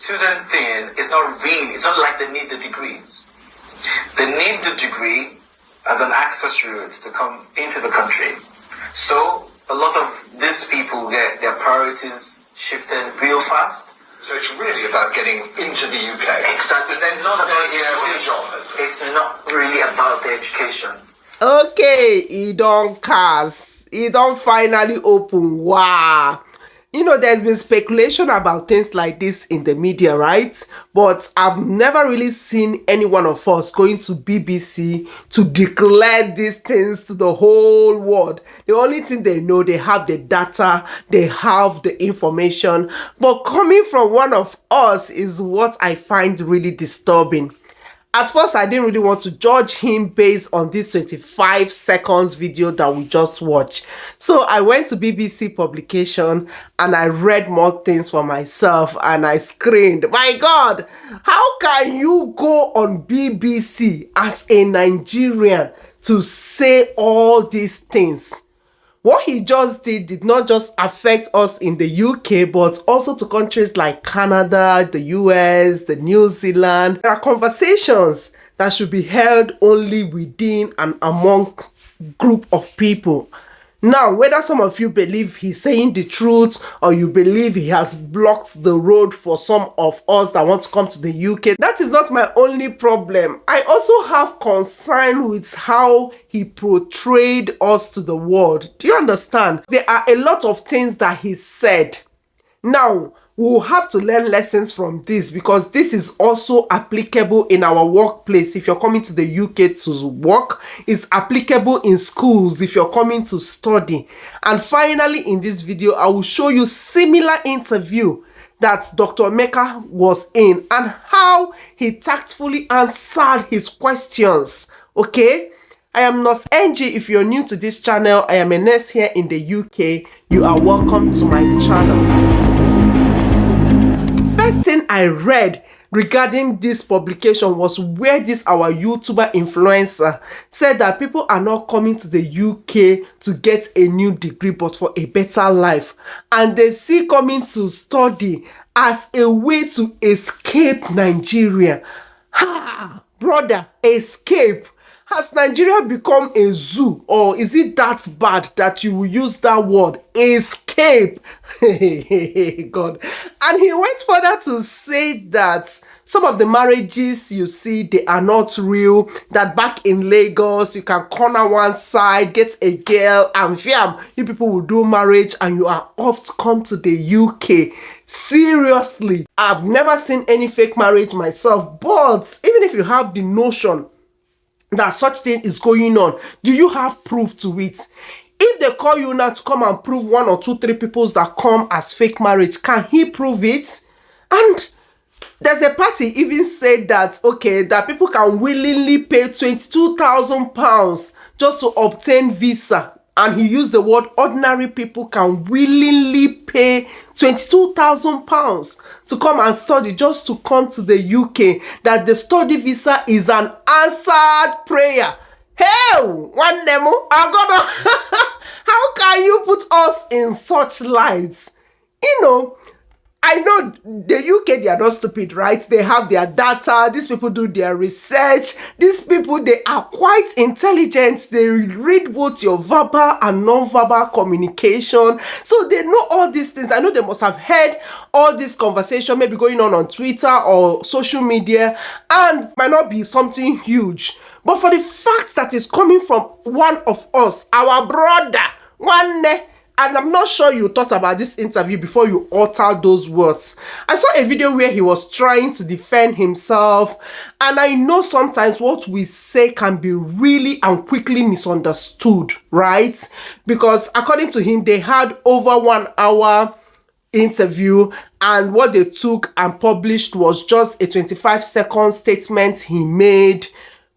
Student thing is not really, it's not like they need the degrees. They need the degree as an access route to come into the country. So a lot of these people get their priorities shifted real fast. So it's really about getting into the UK. Exactly. It's not about the job. It's not really about the education. Okay, he don't cast. He don't finally open. Wow. You know, there's been speculation about things like this in the media, right? But I've never really seen any one of us going to BBC to declare these things to the whole world. The only thing they know, they have the data, they have the information. But coming from one of us is what I find really disturbing. At first, I didn't really want to judge him based on this 25 seconds video that we just watched. So I went to BBC publication and I read more things for myself and I screamed, my God, how can you go on BBC as a Nigerian to say all these things? What he just did not just affect us in the UK, but also to countries like Canada, the US, the New Zealand. There are conversations that should be held only within and among group of people. Now, whether some of you believe he's saying the truth or you believe he has blocked the road for some of us that want to come to the UK, that is not my only problem. I also have concern with how he portrayed us to the world. Do you understand? There are a lot of things that he said. Now, we'll have to learn lessons from this because this is also applicable in our workplace. If you're coming to the UK to work, it's applicable in schools if you're coming to study. And finally, in this video, I will show you similar interview that Dr. Emeka was in and how he tactfully answered his questions. Okay? I am Nurse Emdee. If you're new to this channel, I am a nurse here in the UK. You are welcome to my channel. First thing I read regarding this publication was where this our YouTuber influencer said that people are not coming to the UK to get a new degree but for a better life, and they see coming to study as a way to escape Nigeria. Ha! Brother, escape. Has Nigeria become a zoo, or is it that bad that you will use that word, escape? God. And he went further to say that some of the marriages you see, they are not real, that back in Lagos, you can corner one side, get a girl, and fiam, you people will do marriage and you are off to come to the UK. Seriously, I've never seen any fake marriage myself, but even if you have the notion that such thing is going on, do you have proof to it? If they call you now to come and prove 1 or 2, 3 peoples that come as fake marriage, can he prove it? And there's a party even said that, okay, that people can willingly pay £22,000 just to obtain visa. And he used the word ordinary people can willingly pay £22,000 to come and study, just to come to the UK. That the study visa is an answered prayer. Hey, one Nemo, I'm gonna. How can you put us in such lights? You know, I know the UK, they are not stupid, right? They have their data. These people do their research. These people, they are quite intelligent. They read both your verbal and non-verbal communication. So they know all these things. I know they must have heard all this conversation maybe going on Twitter or social media, and might not be something huge. But for the fact that it's coming from one of us, our brother, one. And I'm not sure you thought about this interview before you uttered those words. I saw a video where he was trying to defend himself. And I know sometimes what we say can be really and quickly misunderstood, right? Because according to him, they had over 1 hour interview. And what they took and published was just a 25-second statement he made.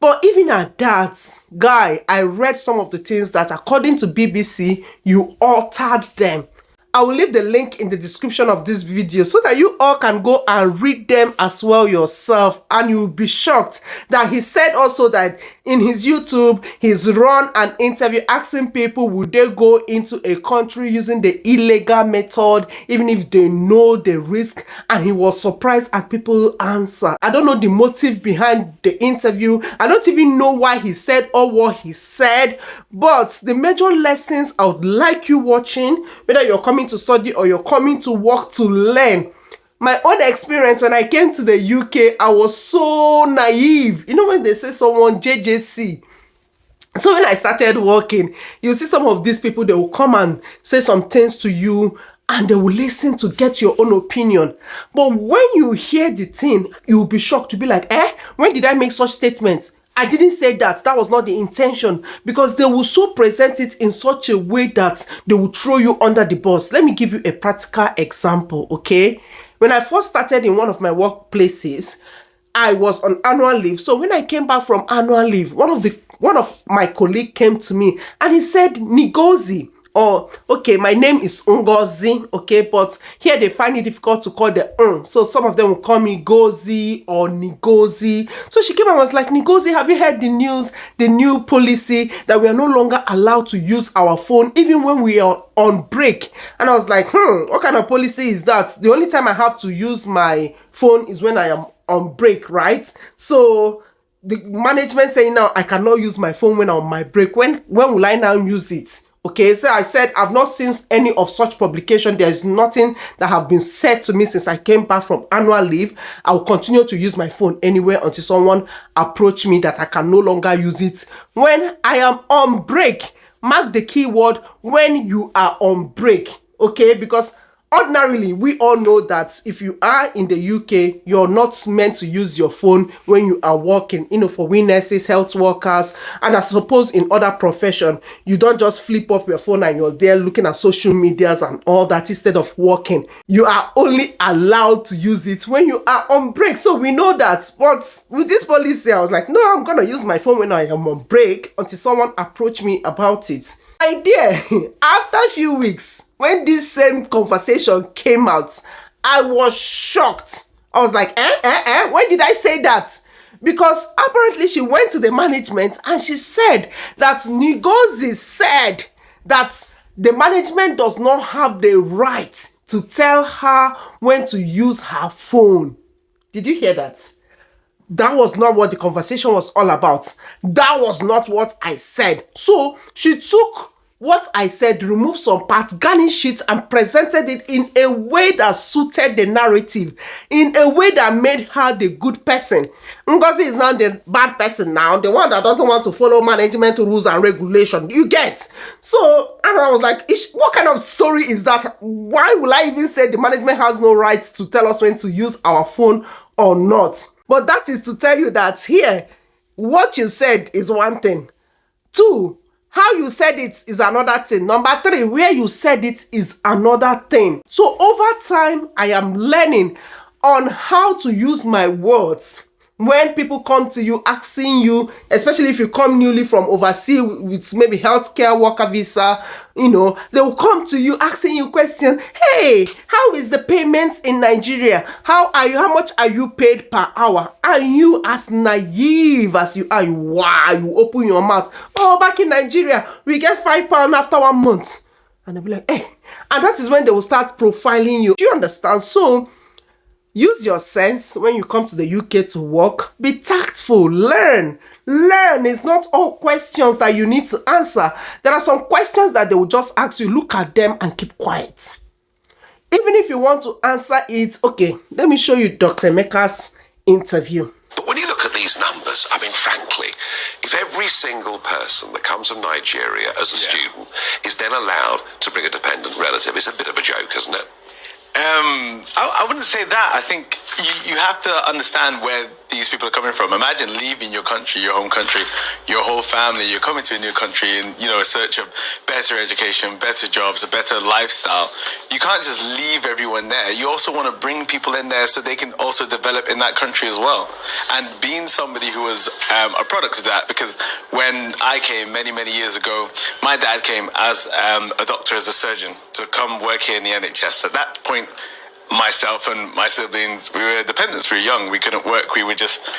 But even at that, guy, I read some of the things that according to BBC, you altered them. I will leave the link in the description of this video so that you all can go and read them as well yourself, and you will be shocked that he said also that In his YouTube, he's run an interview asking people would they go into a country using the illegal method even if they know the risk, and he was surprised at people's answer. I don't know the motive behind the interview. I don't even know why he said or what he said, but the major lessons I would like you watching, whether you're coming to study or you're coming to work to learn. My own experience when I came to the UK, I was so naive. You know when they say someone JJC? So when I started working, you see some of these people, they will come and say some things to you and they will listen to get your own opinion. But when you hear the thing, you'll be shocked to be like, when did I make such statements? I didn't say that. That was not the intention, because they will so present it in such a way that they will throw you under the bus. Let me give you a practical example, okay? When I first started in one of my workplaces, I was on annual leave. So when I came back from annual leave, one of my colleagues came to me and he said, Ngozi, or okay, my name is Ngozi, okay, but here they find it difficult to call the so some of them will call me Gozi or Ngozi. So she came and was like, Ngozi, have you heard the news, the new policy that we are no longer allowed to use our phone even when we are on break? And I was like, what kind of policy is that? The only time I have to use my phone is when I am on break, right? So the management saying now I cannot use my phone when I'm on my break. When will I now use it? Okay, so I said I've not seen any of such publication. There is nothing that have been said to me since I came back from annual leave. I will continue to use my phone anywhere until someone approach me that I can no longer use it when I am on break. Mark the keyword when you are on break, okay? Because ordinarily, we all know that if you are in the UK, you're not meant to use your phone when you are working, for we nurses, health workers, and I suppose in other professions, you don't just flip up your phone and you're there looking at social medias and all that instead of working. You are only allowed to use it when you are on break. So we know that. But with this policy, I was like, no, I'm going to use my phone when I am on break until someone approach me about it. My dear, after a few weeks, when this same conversation came out, I was shocked. I was like, when did I say that? Because apparently she went to the management and she said that Ngozi said that the management does not have the right to tell her when to use her phone. Did you hear that? That was not what the conversation was all about. That was not what I said. So she took what I said, removed some parts, garnished it, and presented it in a way that suited the narrative, in a way that made her the good person. Ngozi is now the bad person now, the one that doesn't want to follow management rules and regulations. You get? So, and I was like, what kind of story is that? Why will I even say the management has no right to tell us when to use our phone or not? But that is to tell you that here, what you said is one thing. 2, how you said it is another thing. Number 3, where you said it is another thing. So over time, I am learning on how to use my words. When people come to you asking you, especially if you come newly from overseas with maybe healthcare worker visa, they will come to you asking you questions. Hey, how is the payments in Nigeria? How much are you paid per hour? And you, as naive as you are, you open your mouth. Oh, back in Nigeria, we get £5 after 1 month. And they'll be like, hey. And that is when they will start profiling you. Do you understand? So use your sense when you come to the UK to work. Be tactful. Learn. It's not all questions that you need to answer. There are some questions that they will just ask you. Look at them and keep quiet. Even if you want to answer it, okay, let me show you Dr. Emeka's interview. But when you look at these numbers, I mean, frankly, if every single person that comes from Nigeria as a student is then allowed to bring a dependent relative, it's a bit of a joke, isn't it? I wouldn't say that. I think you have to understand where these people are coming from. Imagine leaving your country, your home country, your whole family. You're coming to a new country in, a search of better education, better jobs, a better lifestyle. You can't just leave everyone there. You also want to bring people in there so they can also develop in that country as well. And being somebody who was a product of that, because when I came many, many years ago, my dad came as a doctor, as a surgeon, to come work here in the NHS. At that point, myself and my siblings, we were dependents. We were young. We couldn't work. We were just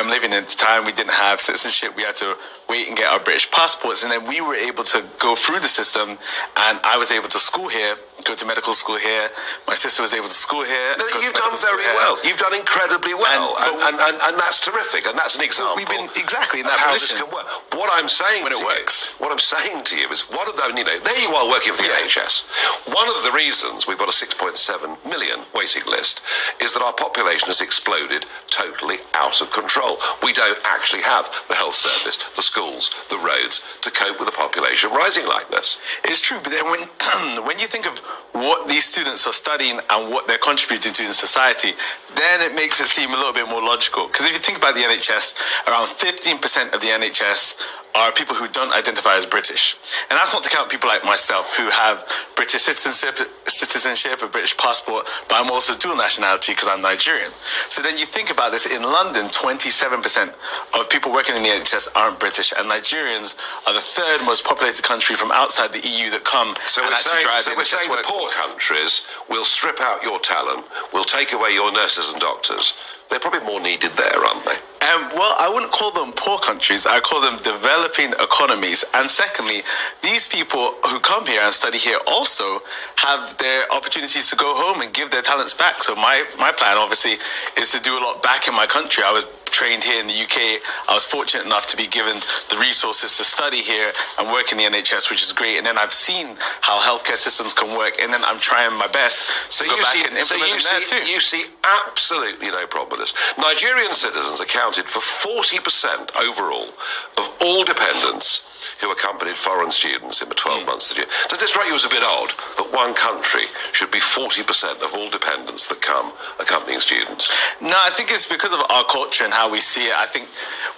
living at the time. We didn't have citizenship. We had to wait and get our British passports. And then we were able to go through the system. And I was able to school here, go to medical school here. My sister was able to school here. No, you've done very well. You've done incredibly well. And that's terrific. And that's an example. We've been exactly in that how position. this can work. What I'm saying when to it works. What I'm saying to you is, what are the, there you are working for the NHS. One of the reasons we've got a 6.7 million waiting list is that our population has exploded totally out of control. We don't actually have the health service, the schools, the roads to cope with a population rising like this. It's true, but then when you think of what these students are studying and what they're contributing to in society, then it makes it seem a little bit more logical. Because if you think about the NHS, around 15% of the NHS are people who don't identify as British. And that's not to count people like myself who have British citizenship, a British passport, but I'm also dual nationality because I'm Nigerian. So then you think about this, in London, 27% of people working in the NHS aren't British, and Nigerians are the third most populated country from outside the EU that come so and actually drive the NHS we're saying the poor countries will strip out your talent, will take away your nurses and doctors. They're probably more needed there, aren't they? Well, I wouldn't call them poor countries. I call them developing economies. And secondly, these people who come here and study here also have their opportunities to go home and give their talents back. So my plan, obviously, is to do a lot back in my country. I was trained here in the UK. I was fortunate enough to be given the resources to study here and work in the NHS, which is great. And then I've seen how healthcare systems can work, and then I'm trying my best to go back and implement them there too. You see absolutely no problem with this. Nigerian citizens accounted for 40% overall of all dependents who accompanied foreign students in the 12 months that year. Does this strike you as a bit odd that one country should be 40% of all dependents that come accompanying students? No, I think it's because of our culture and how we see it. I think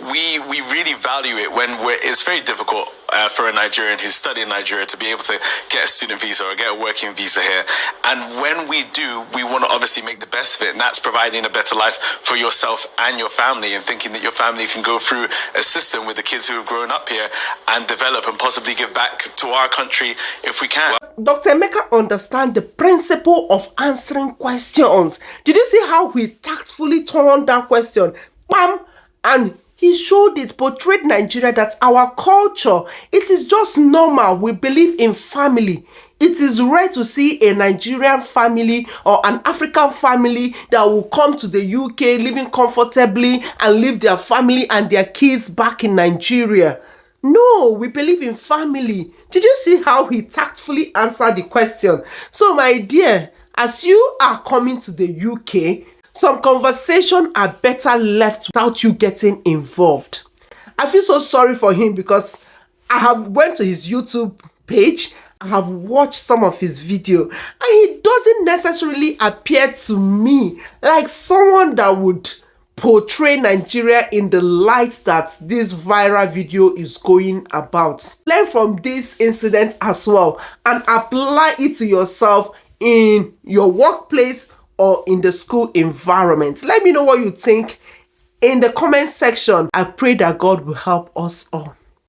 we really value it when it's very difficult for a Nigerian who's studying in Nigeria to be able to get a student visa or get a working visa here. And when we do, we want to obviously make the best of it, and that's providing a better life for yourself and your family, and thinking that your family can go through a system with the kids who have grown up here and develop and possibly give back to our country if we can. Dr. Emeka understands the principle of answering questions. Did you see how he tactfully turned that question? Bam! And he showed it, portrayed Nigeria, that our culture, it is just normal. We believe in family. It is rare to see a Nigerian family or an African family that will come to the UK living comfortably and leave their family and their kids back in Nigeria. No, we believe in family. Did you see how he tactfully answered the question? So, my dear, as you are coming to the UK, some conversations are better left without you getting involved. I feel so sorry for him because I have went to his YouTube page. I have watched some of his video, and he doesn't necessarily appear to me like someone that would portray Nigeria in the light that this viral video is going about. Learn from this incident as well and apply it to yourself in your workplace or in the school environment. Let me know what you think in the comment section. I pray that God will help us all.